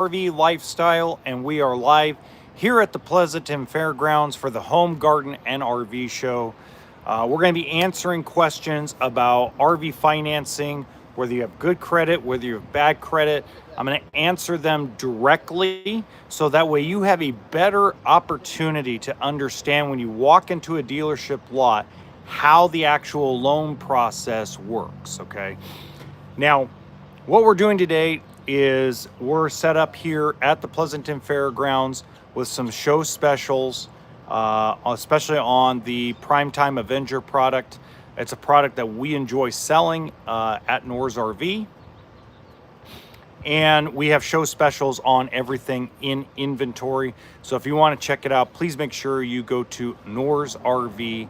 RV Lifestyle, and we are live here at the Pleasanton Fairgrounds for the Home Garden and RV Show. We're going to be answering questions about RV financing, whether you have good credit, whether you have bad credit. I'm going to answer them directly so that way you have a better opportunity to understand when you walk into a dealership lot how the actual loan process works, okay? Now, what we're doing today is we're set up here at the Pleasanton Fairgrounds with some show specials, especially on the Primetime Avenger product. It's a product that we enjoy selling at Nor's RV. And we have show specials on everything in inventory. So if you want to check it out, please make sure you go to norsrv.com.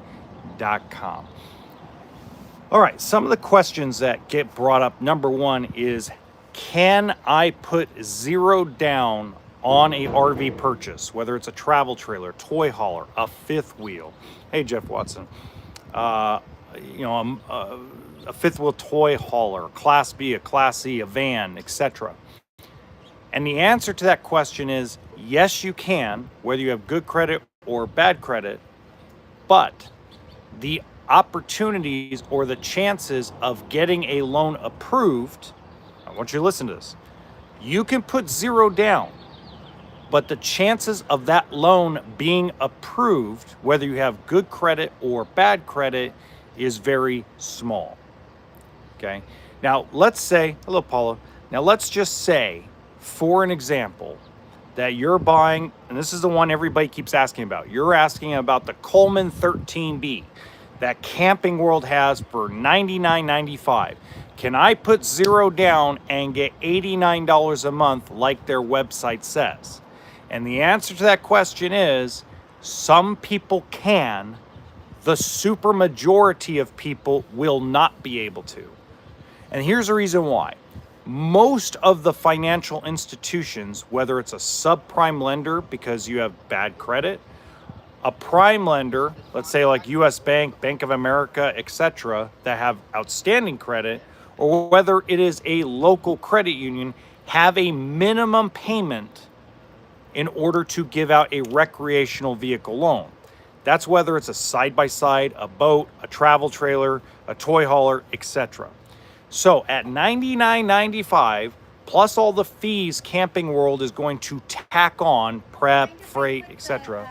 All right, some of the questions that get brought up. Number one is, can I put zero down on a RV purchase, whether it's a travel trailer, toy hauler, a fifth wheel? Hey, Jeff Watson. A fifth wheel toy hauler, Class B, a Class C, a van, etc. And the answer to that question is yes, you can, whether you have good credit or bad credit, but the opportunities or the chances of getting a loan approved, I want you to listen to this. You can put zero down, but the chances of that loan being approved, whether you have good credit or bad credit, is very small. Okay. Now let's say, hello Paula. Now let's just say, for an example, that you're buying, and this is the one everybody keeps asking about. You're asking about the Coleman 13B that Camping World has for $99.95. Can I put zero down and get $89 a month like their website says? And the answer to that question is some people can. The super majority of people will not be able to. And here's the reason why. Most of the financial institutions, whether it's a subprime lender because you have bad credit, a prime lender, let's say like US Bank, Bank of America, etc., that have outstanding credit, or whether it is a local credit union, have a minimum payment in order to give out a recreational vehicle loan. That's whether it's a side-by-side, a boat, a travel trailer, a toy hauler, etc. So at $99.95, plus all the fees Camping World is going to tack on, prep, freight, etc.,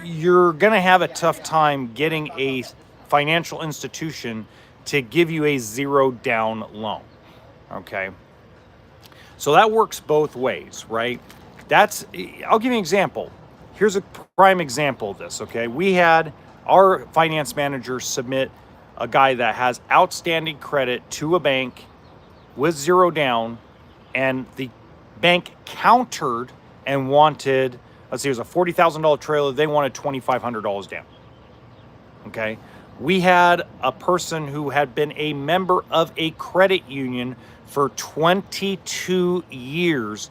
you're going to have a tough time getting a financial institution to give you a zero down loan. Okay. So that works both ways, right? I'll give you an example. Here's a prime example of this, okay? We had our finance manager submit a guy that has outstanding credit to a bank with zero down, and the bank countered and wanted, let's see, it was a $40,000 trailer. They wanted $2,500 down. Okay. We had a person who had been a member of a credit union for 22 years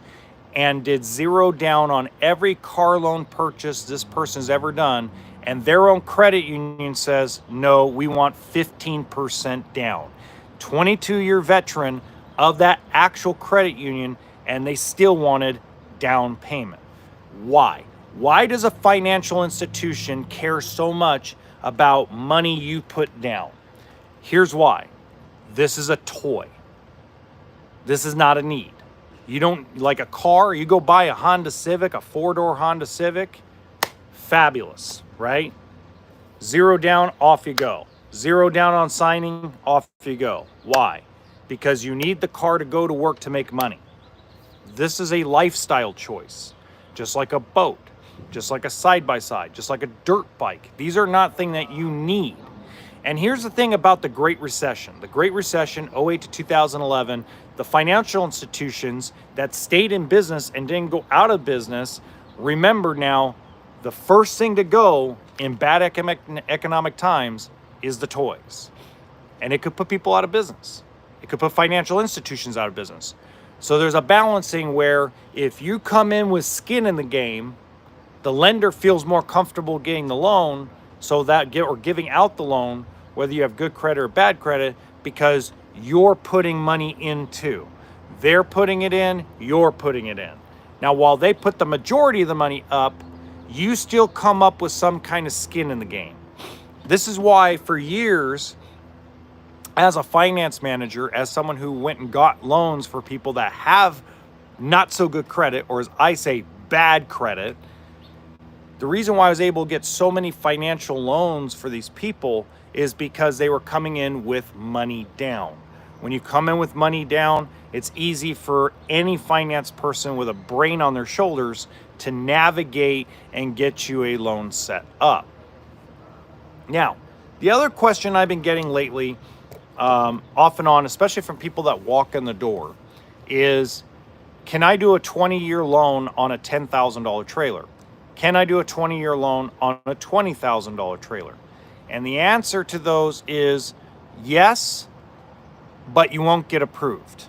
and did zero down on every car loan purchase this person's ever done. And their own credit union says, no, we want 15% down. 22-year veteran of that actual credit union, and they still wanted down payment. Why? Why does a financial institution care so much about money you put down? Here's why. This is a toy. This is not a need. You don't, like a car, you go buy a Honda Civic, a four-door Honda Civic, fabulous, right? Zero down, off you go. Zero down on signing, off you go. Why? Because you need the car to go to work to make money. This is a lifestyle choice, just like a boat, just like a side-by-side, just like a dirt bike. These are not things that you need. And here's the thing about the Great Recession. The Great Recession, 08 to 2011, the financial institutions that stayed in business and didn't go out of business, remember now, the first thing to go in bad economic times is the toys. And it could put people out of business. It could put financial institutions out of business. So there's a balancing where if you come in with skin in the game, the lender feels more comfortable getting the loan, so that or giving out the loan, whether you have good credit or bad credit, because you're putting money into. They're putting it in, you're putting it in. Now, while they put the majority of the money up, you still come up with some kind of skin in the game. This is why for years, as a finance manager, as someone who went and got loans for people that have not so good credit, or as I say, bad credit, the reason why I was able to get so many financial loans for these people is because they were coming in with money down. When you come in with money down, it's easy for any finance person with a brain on their shoulders to navigate and get you a loan set up. Now, the other question I've been getting lately, off and on, especially from people that walk in the door, is, can I do a 20-year loan on a $10,000 trailer? Can I do a 20-year loan on a $20,000 trailer? And the answer to those is yes, but you won't get approved.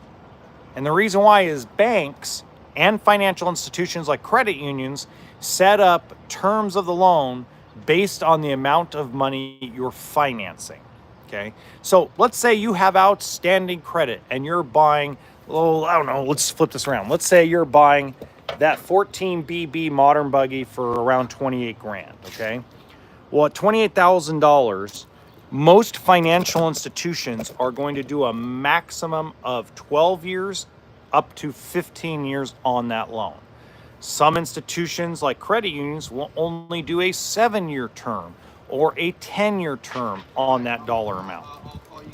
And the reason why is banks and financial institutions like credit unions set up terms of the loan based on the amount of money you're financing. Okay, so let's say you have outstanding credit and you're buying, oh, I don't know, let's flip this around. Let's say you're buying that 14BB modern buggy for around 28 grand, okay? Well, at $28,000, most financial institutions are going to do a maximum of 12 years up to 15 years on that loan. Some institutions like credit unions will only do a 7-year term or a 10-year term on that dollar amount,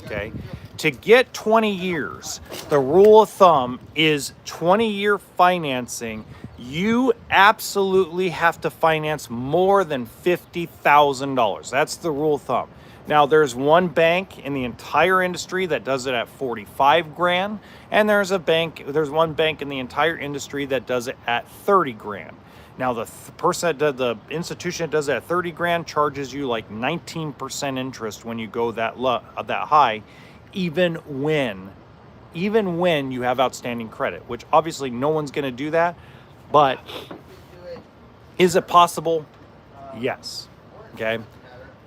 okay? To get 20 years, the rule of thumb is 20-year financing. You absolutely have to finance more than $50,000. That's the rule of thumb. Now, there's one bank in the entire industry that does it at 45 grand, and there's one bank in the entire industry that does it at 30 grand. Now, the institution that does it at 30 grand charges you like 19% interest when you go that high, even when you have outstanding credit, which obviously no one's going to do that. But is it possible? Yes. Okay.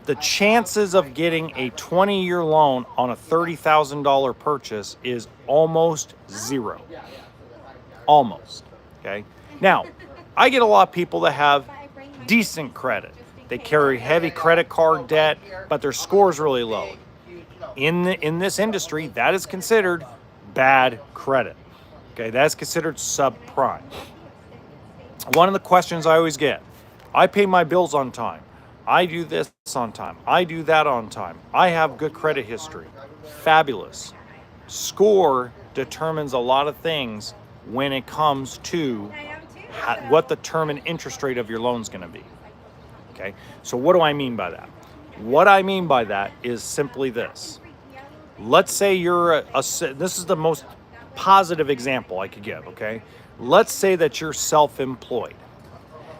The chances of getting a 20-year loan on a $30,000 purchase is almost zero. Almost. Okay. Now, I get a lot of people that have decent credit. They carry heavy credit card debt, but their score is really low. In this industry, that is considered bad credit. Okay, that's considered subprime. One of the questions I always get, I pay my bills on time. I do this on time. I do that on time. I have good credit history. Fabulous. Score determines a lot of things when it comes to what the term and interest rate of your loan is going to be. Okay, so what do I mean by that? What I mean by that is simply this. Let's say you're this is the most positive example I could give, okay? Let's say that you're self-employed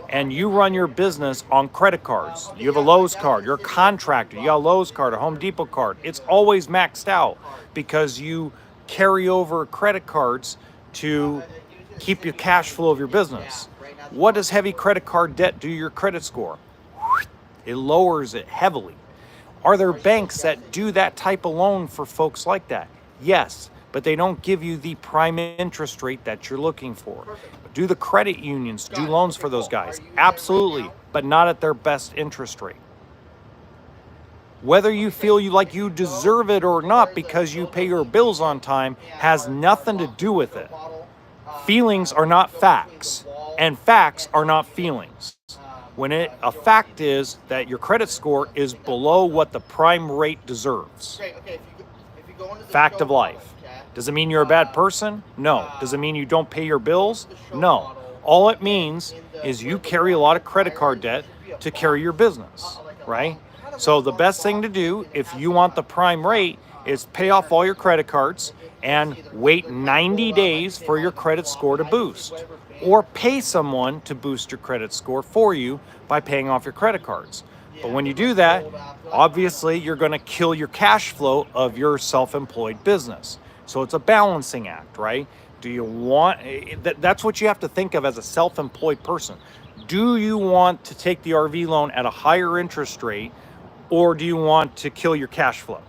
and you run your business on credit cards. You have a Lowe's card, you're a contractor, you got a Lowe's card, a Home Depot card. It's always maxed out because you carry over credit cards to keep your cash flow of your business. What does heavy credit card debt do to your credit score? It lowers it heavily. Are there banks that do that type of loan for folks like that? Yes, but they don't give you the prime interest rate that you're looking for. Do the credit unions do loans for those guys? Absolutely, but not at their best interest rate. Whether you feel like you deserve it or not because you pay your bills on time has nothing to do with it. Feelings are not facts, and facts are not feelings. A fact is that your credit score is below what the prime rate deserves. Fact of life. Does it mean you're a bad person? No. Does it mean you don't pay your bills? No. All it means is you carry a lot of credit card debt to carry your business, right? So the best thing to do if you want the prime rate is pay off all your credit cards and wait 90 days for your credit score to boost. Or pay someone to boost your credit score for you by paying off your credit cards. But when you do that, obviously you're going to kill your cash flow of your self-employed business. So it's a balancing act, right? Do you want, that's what you have to think of as a self-employed person. Do you want to take the RV loan at a higher interest rate, or do you want to kill your cash flow?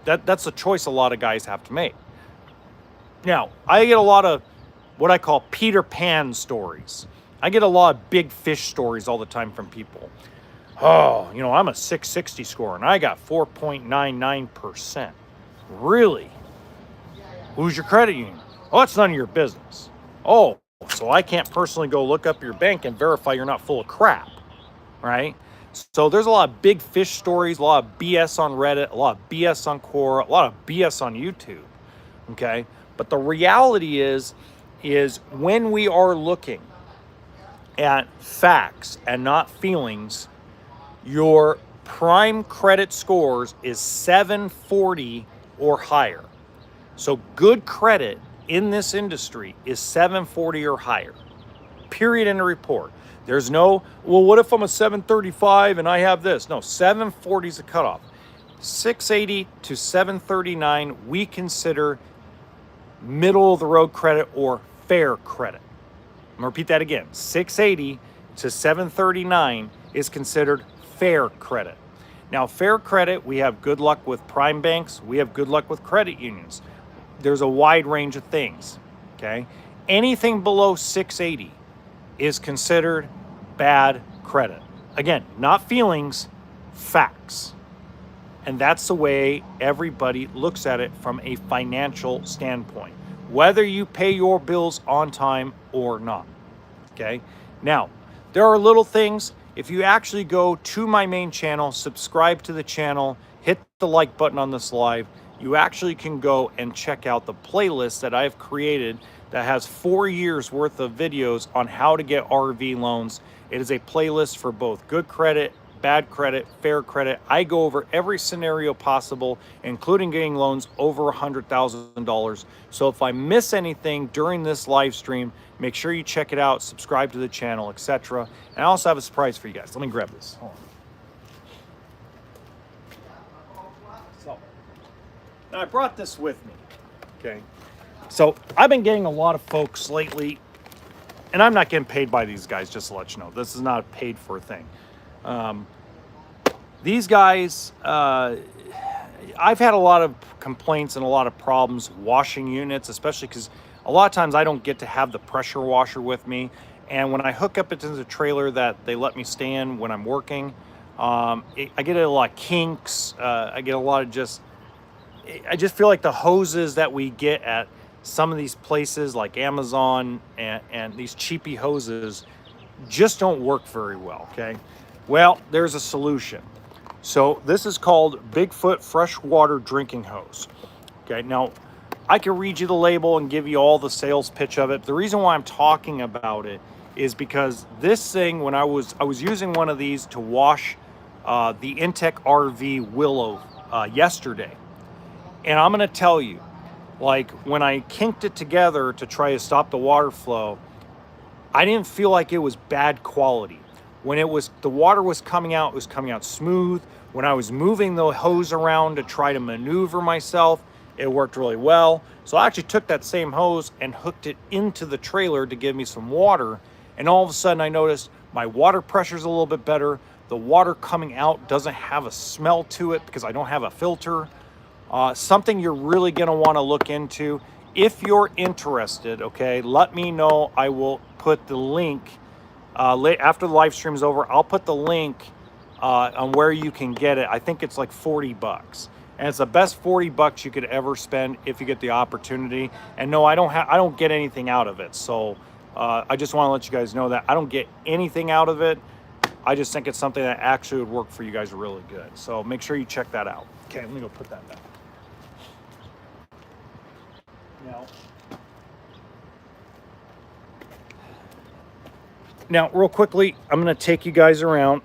That's a choice a lot of guys have to make. Now, I get a lot of what I call Peter Pan stories. I get a lot of big fish stories all the time from people. Oh, you know, I'm a 660 score and I got 4.99%. Really? Who's your credit union? Oh, that's none of your business. Oh, so I can't personally go look up your bank and verify you're not full of crap, right? So there's a lot of big fish stories, a lot of BS on Reddit, a lot of BS on Quora, a lot of BS on YouTube, okay? But the reality is when we are looking at facts and not feelings, your prime credit scores is 740 or higher. So good credit in this industry is 740 or higher. Period in the report. There's no, well, what if I'm a 735 and I have this? No, 740 is the cutoff. 680 to 739 we consider middle of the road credit or fair credit. I'm gonna repeat that again. 680 to 739 is considered fair credit. Now, fair credit, we have good luck with prime banks, we have good luck with credit unions. There's a wide range of things, okay? Anything below 680 is considered bad credit. Again, not feelings, facts. And that's the way everybody looks at it from a financial standpoint, whether you pay your bills on time or not, okay? Now, there are little things. If you actually go to my main channel, subscribe to the channel, hit the like button on this live, you actually can go and check out the playlist that I've created that has 4 years worth of videos on how to get RV loans. It is a playlist for both good credit, bad credit, fair credit. I go over every scenario possible, including getting loans over $100,000. So if I miss anything during this live stream, make sure you check it out, subscribe to the channel, etc. And I also have a surprise for you guys. Let me grab this. Hold on. So, now I brought this with me, okay? So I've been getting a lot of folks lately, and I'm not getting paid by these guys, just to let you know. This is not a paid for thing. These guys, I've had a lot of complaints and a lot of problems washing units, especially because a lot of times I don't get to have the pressure washer with me. And when I hook up into the trailer that they let me stay in when I'm working, I get a lot of kinks. I get a lot of I just feel like the hoses that we get at some of these places like Amazon and these cheapy hoses just don't work very well, okay? Well, there's a solution. So this is called Bigfoot Freshwater Drinking Hose. Okay, now I can read you the label and give you all the sales pitch of it. The reason why I'm talking about it is because this thing, when I was using one of these to wash the Intech RV Willow yesterday. And I'm gonna tell you, like when I kinked it together to try to stop the water flow, I didn't feel like it was bad quality. When the water was coming out, it was coming out smooth. When I was moving the hose around to try to maneuver myself, it worked really well. So I actually took that same hose and hooked it into the trailer to give me some water. And all of a sudden I noticed my water pressure's a little bit better. The water coming out doesn't have a smell to it because I don't have a filter. Something you're really gonna wanna look into. If you're interested, okay, let me know. I will put the link, after the live stream is over, I'll put the link on where you can get it. I think it's like 40 bucks. And it's the best 40 bucks you could ever spend if you get the opportunity. And no, I don't get anything out of it. So I just wanna let you guys know that I don't get anything out of it. I just think it's something that actually would work for you guys really good. So make sure you check that out. Okay, let me go put that back. Now, real quickly, I'm going to take you guys around.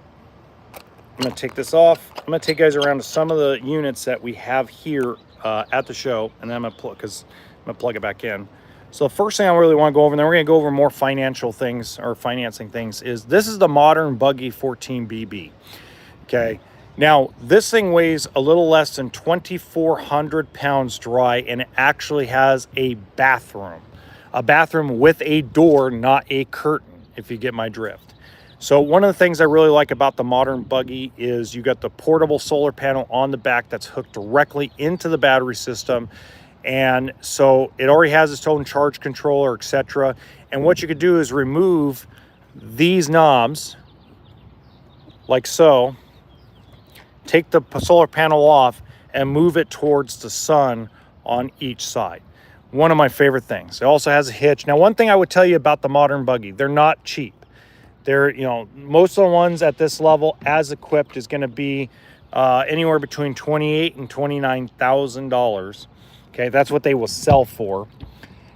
I'm going to take this off. I'm going to take you guys around to some of the units that we have here at the show, and then I'm going to plug it back in. So the first thing I really want to go over, and then we're going to go over more financial things or financing things, is this is the Modern Buggy 14BB. Okay. Now, this thing weighs a little less than 2,400 pounds dry, and it actually has a bathroom with a door, not a curtain, if you get my drift. So one of the things I really like about the Modern Buggy is you got the portable solar panel on the back that's hooked directly into the battery system. And so it already has its own charge controller, etc. And what you could do is remove these knobs like so, take the solar panel off and move it towards the sun on each side. One of my favorite things. It also has a hitch. Now, one thing I would tell you about the modern buggy, they're not cheap. They're, most of the ones at this level as equipped is going to be anywhere between $28,000 and $29,000. Okay, that's what they will sell for.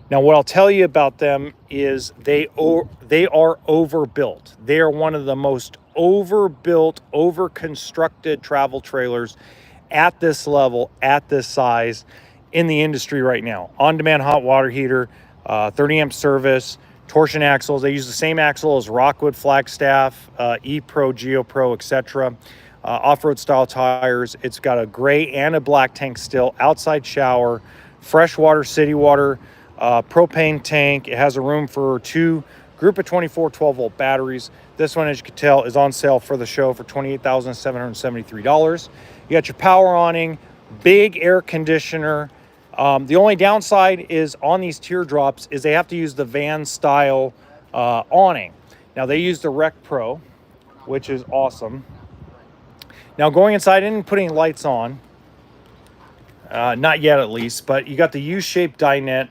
Now, what I'll tell you about them is they are overbuilt. They are one of the most overbuilt, overconstructed travel trailers at this level, at this size in the industry right now. On-demand hot water heater, 30 amp service, torsion axles. They use the same axle as Rockwood, Flagstaff, E-Pro, GeoPro, etc. Off-road style tires. It's got a gray and a black tank still, outside shower, freshwater, city water, propane tank. It has a room for 2 group of 24 12-volt batteries. This one, as you can tell, is on sale for the show for $28,773. You got your power awning, big air conditioner. The only downside is on these teardrops is they have to use the van style awning. Now they use the Rec Pro, which is awesome. Now going inside and putting lights on, not yet at least, but you got the U-shaped dinette.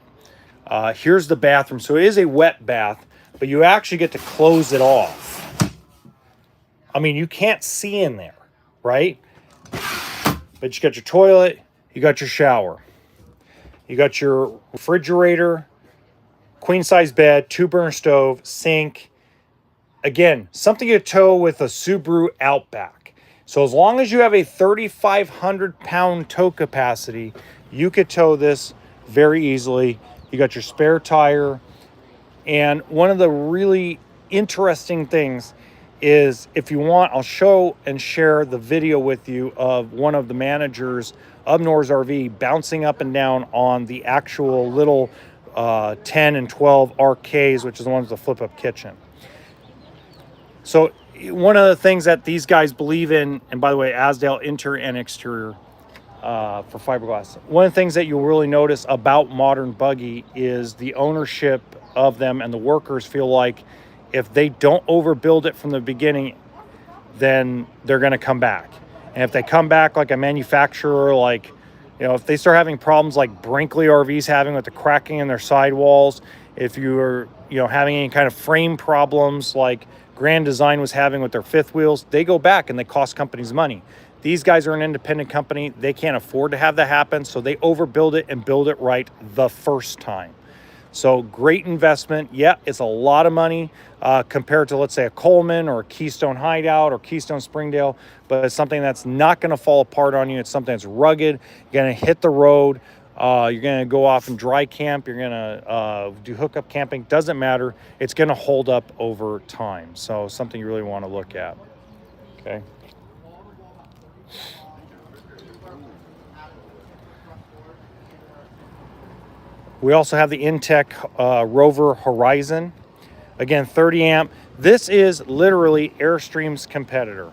Here's the bathroom. So it is a wet bath, but you actually get to close it off. I mean, you can't see in there, right? But you got your toilet, you got your shower. You got your refrigerator, queen-size bed, 2-burner stove, sink. Again, something you tow with a Subaru Outback. So as long as you have a 3,500-pound tow capacity, you could tow this very easily. You got your spare tire. And one of the really interesting things is, if you want, I'll show and share the video with you of one of the managers of Nor's RV bouncing up and down on the actual little 10 and 12 RKs, which is the ones with the flip-up kitchen. So one of the things that these guys believe in, and by the way, Azdel interior and exterior for fiberglass. One of the things that you'll really notice about modern buggy is the ownership of them, and the workers feel like if they don't overbuild it from the beginning, then they're going to come back. And if they come back like a manufacturer, like, if they start having problems like Brinkley RV's having with the cracking in their sidewalls, if you're, having any kind of frame problems like Grand Design was having with their fifth wheels, they go back and they cost companies money. These guys are an independent company. They can't afford to have that happen, so they overbuild it and build it right the first time. So great investment. Yeah, it's a lot of money compared to, let's say, a Coleman or a Keystone Hideout or Keystone Springdale, but it's something that's not going to fall apart on you. It's something that's rugged. You're going to hit the road. You're going to go off and dry camp. You're going to do hookup camping. Doesn't matter. It's going to hold up over time. So something you really want to look at. Okay. We also have the Intech Rover Horizon. Again, 30 amp. This is literally Airstream's competitor.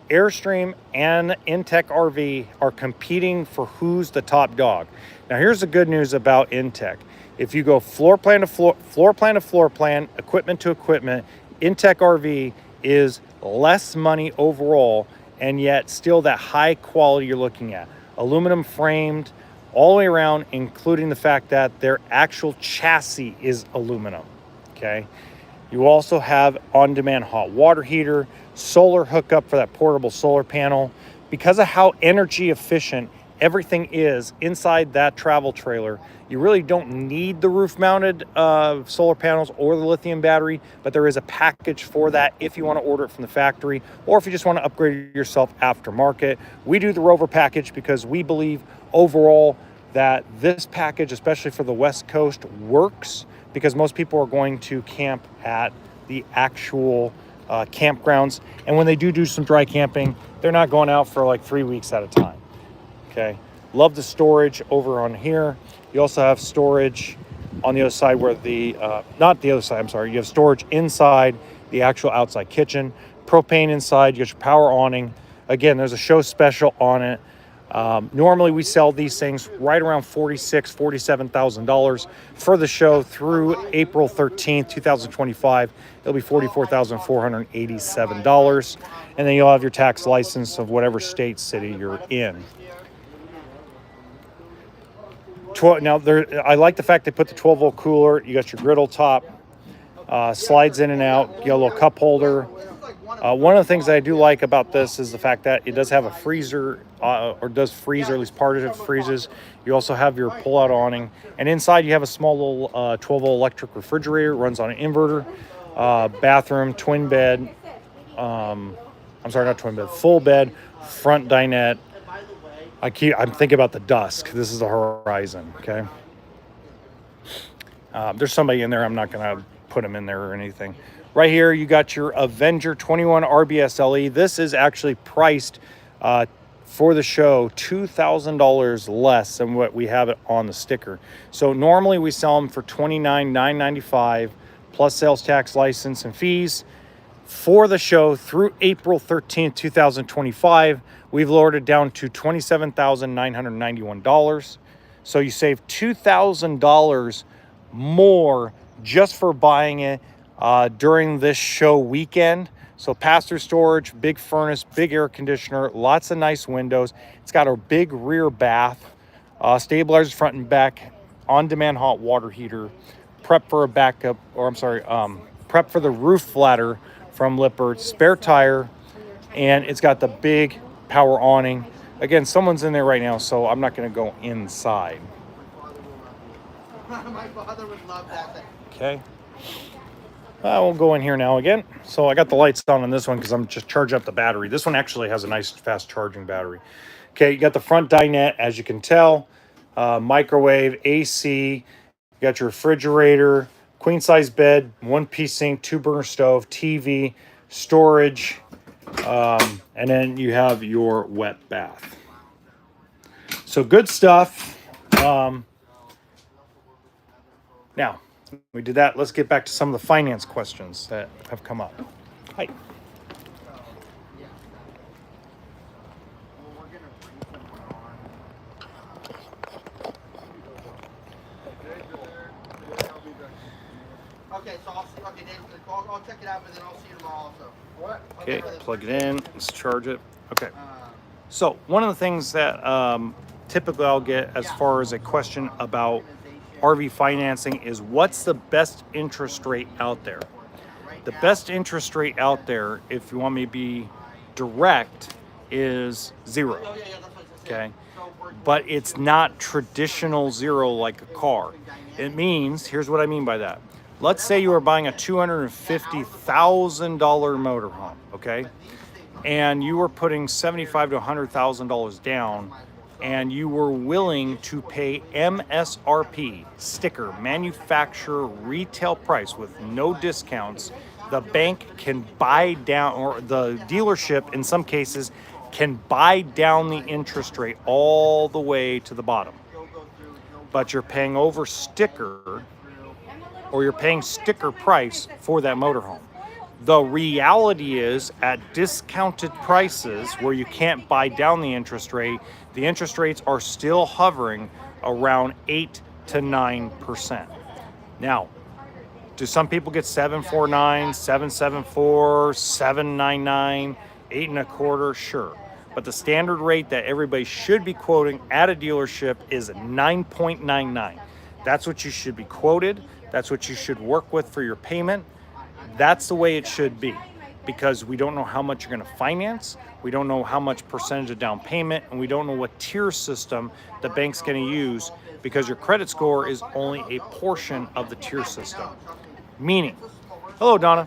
Airstream and Intech RV are competing for who's the top dog. Now, here's the good news about Intech. If you go floor plan to floor plan, equipment to equipment, Intech RV is less money overall, and yet still that high quality you're looking at. Aluminum framed, all the way around, including the fact that their actual chassis is aluminum, okay? You also have on-demand hot water heater, solar hookup for that portable solar panel. Because of how energy efficient everything is inside that travel trailer, you really don't need the roof-mounted solar panels or the lithium battery, but there is a package for that if you want to order it from the factory, or if you just want to upgrade yourself aftermarket. We do the Rover package because we believe overall that this package, especially for the West Coast, works because most people are going to camp at the actual campgrounds. And when they do some dry camping, they're not going out for like 3 weeks at a time. Okay. Love the storage over on here. You also have storage on the other side where not the other side, I'm sorry. You have storage inside the actual outside kitchen. Propane inside. You got your power awning. Again, there's a show special on it. Normally we sell these things right around $46,000, $47,000 for the show through April 13th, 2025. It'll be $44,487. And then you'll have your tax license of whatever state, city you're in. Now, I like the fact they put the 12-volt cooler. You got your griddle top, slides in and out. You got a little cup holder. One of the things that I do like about this is the fact that it does have a freezer, or does freeze, or at least part of it freezes. You also have your pull-out awning. And inside you have a small little 12-volt electric refrigerator. It runs on an inverter. Bathroom, twin bed. I'm sorry, not twin bed. Full bed, front dinette. I'm thinking about the dusk. This is the horizon, okay? There's somebody in there. I'm not going to put them in there or anything. Right here, you got your Avenger 21 RBS LE. This is actually priced for the show $2,000 less than what we have it on the sticker. So normally we sell them for $29,995 plus sales tax, license, and fees. For the show through April 13th, 2025, we've lowered it down to $27,991. So you save $2,000 more just for buying it during this show weekend. So pass-through storage, big furnace, big air conditioner, lots of nice windows. It's got a big rear bath, stabilizers front and back, on-demand hot water heater, prep for a backup, prep for the roof flatter from Lippert, spare tire, and it's got the big power awning. Again, someone's in there right now, so I'm not going to go inside. My father would love that. Okay. I won't go in here now again. So I got the lights on this one because I'm just charging up the battery. This one actually has a nice fast charging battery. Okay, you got the front dinette, as you can tell. Microwave, AC. You got your refrigerator, queen size bed, one-piece sink, two-burner stove, TV, storage, and then you have your wet bath. So good stuff. Now, we did that. Let's get back to some of the finance questions that have come up. Hi. Okay, so I'll check it out, but then I'll see you tomorrow also. What? Okay, plug it in. Let's charge it. Okay. So one of the things that typically I'll get as far as a question about RV financing is, what's the best interest rate out there? The best interest rate out there, if you want me to be direct, is 0. Okay? But it's not traditional 0 like a car. It means, here's what I mean by that. Let's say you are buying a $250,000 motorhome, okay? And you were putting $75,000 to $100,000 down, and you were willing to pay MSRP, sticker, manufacturer retail price with no discounts. The bank can buy down, or the dealership in some cases can buy down the interest rate all the way to the bottom. But you're paying over sticker, or you're paying sticker price for that motorhome. The reality is, at discounted prices where you can't buy down the interest rates are still hovering around 8 to 9%. Now, do some people get 749, 774, 799, 8.25? Sure. But the standard rate that everybody should be quoting at a dealership is 9.99. That's what you should be quoted. That's what you should work with for your payment. That's the way it should be, because we don't know how much you're going to finance. We don't know how much percentage of down payment, and we don't know what tier system the bank's going to use, because your credit score is only a portion of the tier system. Meaning, hello, Donna.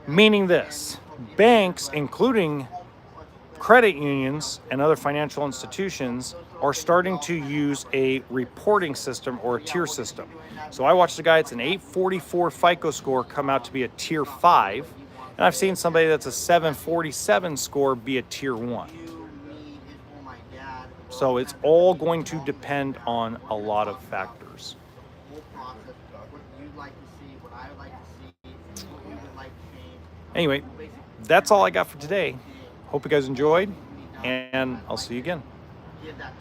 Meaning this, banks, including credit unions and other financial institutions, are starting to use a reporting system or a tier system. So I watched a guy, it's an 844 FICO score, come out to be a tier 5. And I've seen somebody that's a 747 score be a tier 1. So it's all going to depend on a lot of factors. Anyway, that's all I got for today. Hope you guys enjoyed, and I'll see you again. give that